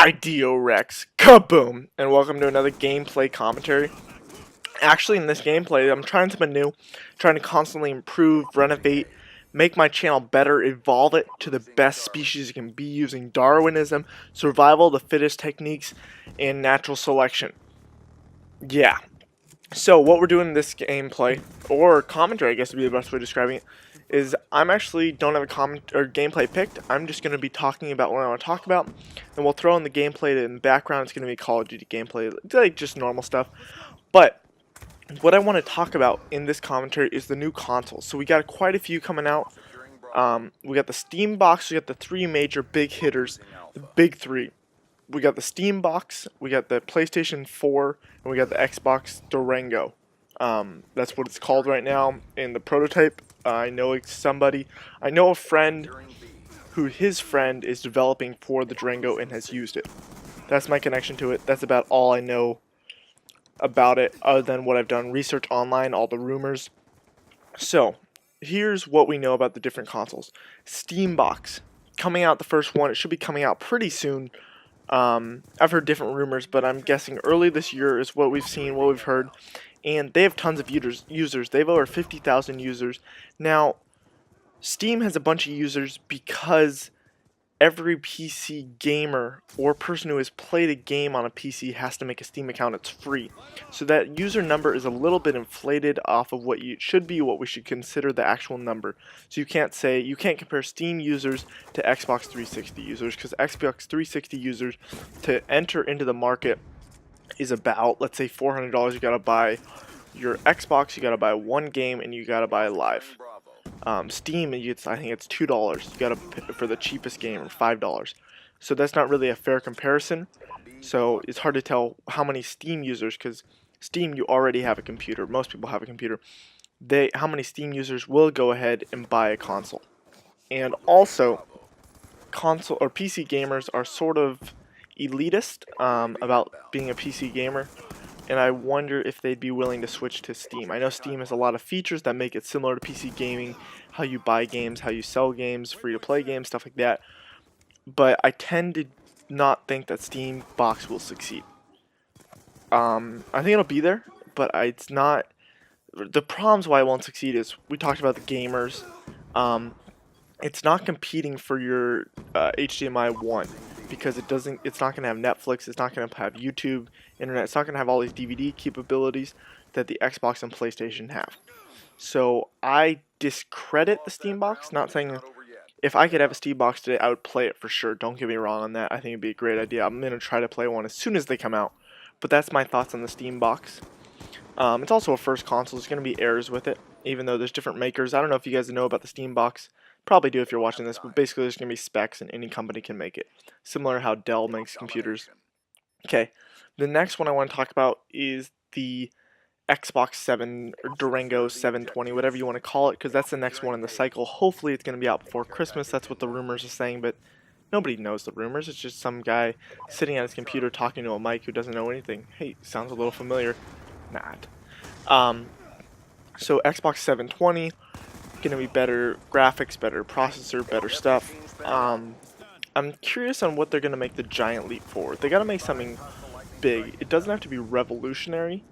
IDO Rex, kaboom, and welcome to another gameplay commentary. Actually, in this gameplay, I'm trying something new, trying to constantly improve, renovate, make my channel better, evolve it to the best species it can be using Darwinism, survival of the fittest techniques, and natural selection. Yeah. So what we're doing in this gameplay, or commentary I guess would be the best way of describing it, is I'm actually don't have a comment or gameplay picked. I'm just going to be talking about what I want to talk about, and we'll throw in the gameplay in the background. It's going to be Call of Duty gameplay, like just normal stuff. But what I want to talk about in this commentary is the new consoles. So we got quite a few coming out. We got the Steam box. We got the three major big hitters, the big three. We got the Steam box, we got the PlayStation 4, and we got the Xbox Durango. That's what it's called right now in the prototype. I know a friend who his friend is developing for the Durango and has used it. That's my connection to it. That's about all I know about it other than what I've done research online, all the rumors. So, here's what we know about the different consoles. Steam box, coming out the first one. It should be coming out pretty soon. I've heard different rumors, but I'm guessing early this year is what we've seen, what we've heard, and they have tons of users. They have over 50,000 users. Now, Steam has a bunch of users because every PC gamer or person who has played a game on a PC has to make a Steam account. It's free. So that user number is a little bit inflated off of what you should be, what we should consider the actual number. So you can't compare Steam users to Xbox 360 users, because Xbox 360 users to enter into the market is about, let's say, $400. You gotta buy your Xbox, you gotta buy one game, and you gotta buy live. Steam, I think it's $2. You gotta pay for the cheapest game, or $5. So that's not really a fair comparison. So it's hard to tell how many Steam users, because Steam, you already have a computer. Most people have a computer. How many Steam users will go ahead and buy a console? And also, console or PC gamers are sort of elitist about being a PC gamer. And I wonder if they'd be willing to switch to Steam. I know Steam has a lot of features that make it similar to PC gaming, how you buy games, how you sell games, free-to-play games, stuff like that. But I tend to not think that Steam box will succeed. I think it'll be there, but it's not. The problems why it won't succeed is we talked about the gamers. It's not competing for your HDMI 1. Because it's not going to have Netflix, it's not going to have YouTube, internet, it's not going to have all these DVD capabilities that the Xbox and PlayStation have. So I discredit the Steam box, not saying if I could have a Steam box today, I would play it for sure. Don't get me wrong on that. I think it'd be a great idea. I'm going to try to play one as soon as they come out. But that's my thoughts on the Steam box. It's also a first console. There's going to be errors with it, even though there's different makers. I don't know if you guys know about the Steam box. Probably do if you're watching this, but basically there's going to be specs and any company can make it. Similar to how Dell makes computers. Okay, the next one I want to talk about is the Xbox 7 or Durango 720, whatever you want to call it, because that's the next one in the cycle. Hopefully it's going to be out before Christmas. That's what the rumors are saying, but nobody knows the rumors. It's just some guy sitting at his computer talking to a mic who doesn't know anything. Hey, sounds a little familiar. Not. So Xbox 720. Going to be better graphics, better processor, better stuff. I'm curious on what they're going to make the giant leap forward. They got to make something big. It doesn't have to be revolutionary,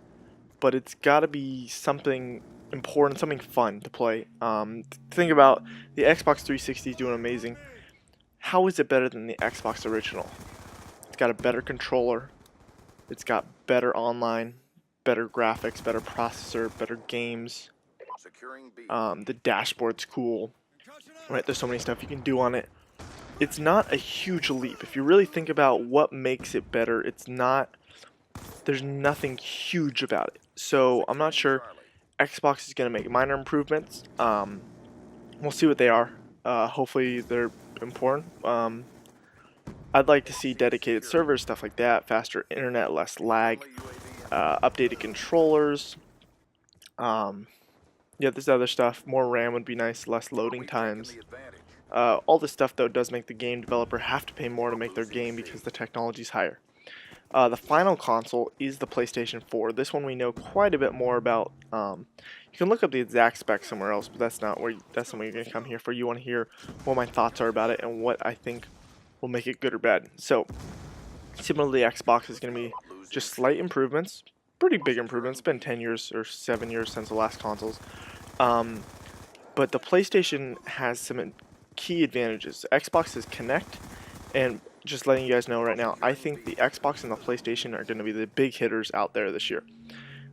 but it's got to be something important, something fun to play. Think about the Xbox 360 is doing amazing. How is it better than the Xbox original? It's got a better controller. It's got better online, better graphics, better processor, better games. The dashboard's cool, right? There's so many stuff you can do on it. It's not a huge leap. If you really think about what makes it better, there's nothing huge about it. So I'm not sure. Xbox is going to make minor improvements. We'll see what they are. Hopefully they're important. I'd like to see dedicated servers, stuff like that, faster internet, less lag, updated controllers. Yeah, this other stuff, more RAM would be nice, less loading times. All this stuff, though, does make the game developer have to pay more to make their game because the technology's higher. The final console is the PlayStation 4. This one we know quite a bit more about. You can look up the exact specs somewhere else, but that's not something you're going to come here for. You want to hear what my thoughts are about it and what I think will make it good or bad. So, Similarly, Xbox is going to be just slight improvements, pretty big improvements. It's been 10 years or 7 years since the last consoles. Um, but the PlayStation has some key advantages. Xbox is Connect, and just letting you guys know right now, I think the Xbox and the PlayStation are going to be the big hitters out there this year,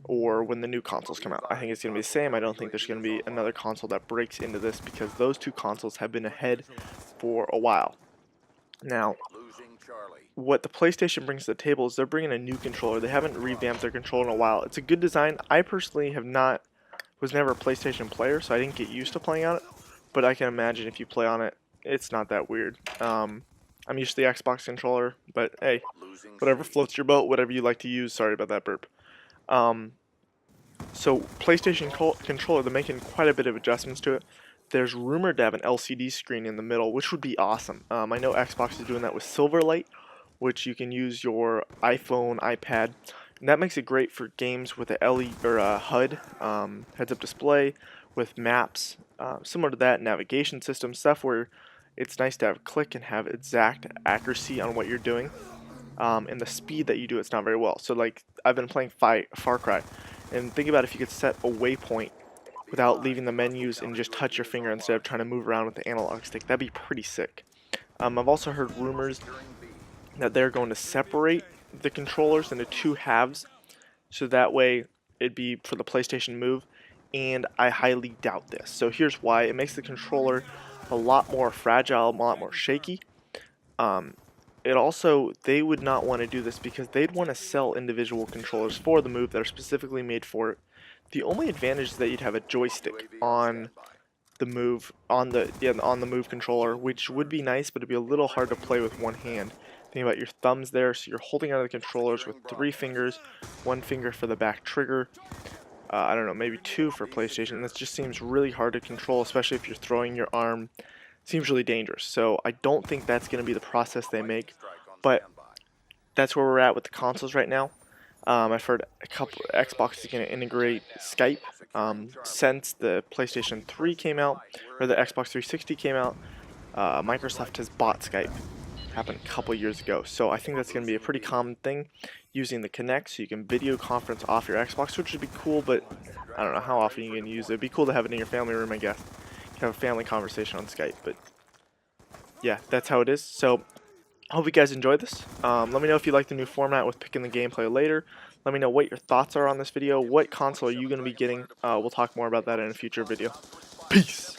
or when the new consoles come out. I think it's going to be the same. I don't think there's going to be another console that breaks into this because those two consoles have been ahead for a while. Now, what the PlayStation brings to the table is they're bringing a new controller. They haven't revamped their controller in a while. It's a good design. I personally was never a PlayStation player, so I didn't get used to playing on it. But I can imagine if you play on it, it's not that weird. I'm used to the Xbox controller, but hey, whatever floats your boat, whatever you like to use. Sorry about that burp. So PlayStation controller, they're making quite a bit of adjustments to it. There's rumored to have an LCD screen in the middle, which would be awesome. I know Xbox is doing that with Silverlight, which you can use your iPhone, iPad, and that makes it great for games with a LED or a HUD, heads-up display, with maps, similar to that, navigation system stuff where it's nice to have click and have exact accuracy on what you're doing, and the speed that you do it's not very well. So like I've been playing Far Cry, and think about if you could set a waypoint without leaving the menus and just touch your finger instead of trying to move around with the analog stick. That'd be pretty sick. I've also heard rumors that they're going to separate the controllers into two halves, so that way it'd be for the PlayStation Move, and I highly doubt this. So here's why. It makes the controller a lot more fragile, a lot more shaky. They would not want to do this because they'd want to sell individual controllers for the Move that are specifically made for it. The only advantage is that you'd have a joystick on the Move, on the Move controller, which would be nice, but it'd be a little hard to play with one hand. Think about your thumbs there, so you're holding onto the controllers with 3 fingers, 1 finger for the back trigger. I don't know, maybe 2 for PlayStation. This just seems really hard to control, especially if you're throwing your arm. Seems really dangerous. So I don't think that's going to be the process they make, but that's where we're at with the consoles right now. I've heard Xbox is going to integrate Skype since the PlayStation 3 came out, or the Xbox 360 came out. Microsoft has bought Skype. Happened a couple years ago, so I think that's going to be a pretty common thing, using the Kinect so you can video conference off your Xbox, which would be cool, but I don't know how often you can use it. It'd be cool to have it in your family room, I guess. You can have a family conversation on Skype, but yeah, that's how it is. So I hope you guys enjoyed this. Let me know if you like the new format with picking the gameplay later. Let me know what your thoughts are on this video. What console are you going to be getting? We'll talk more about that in a future video. Peace!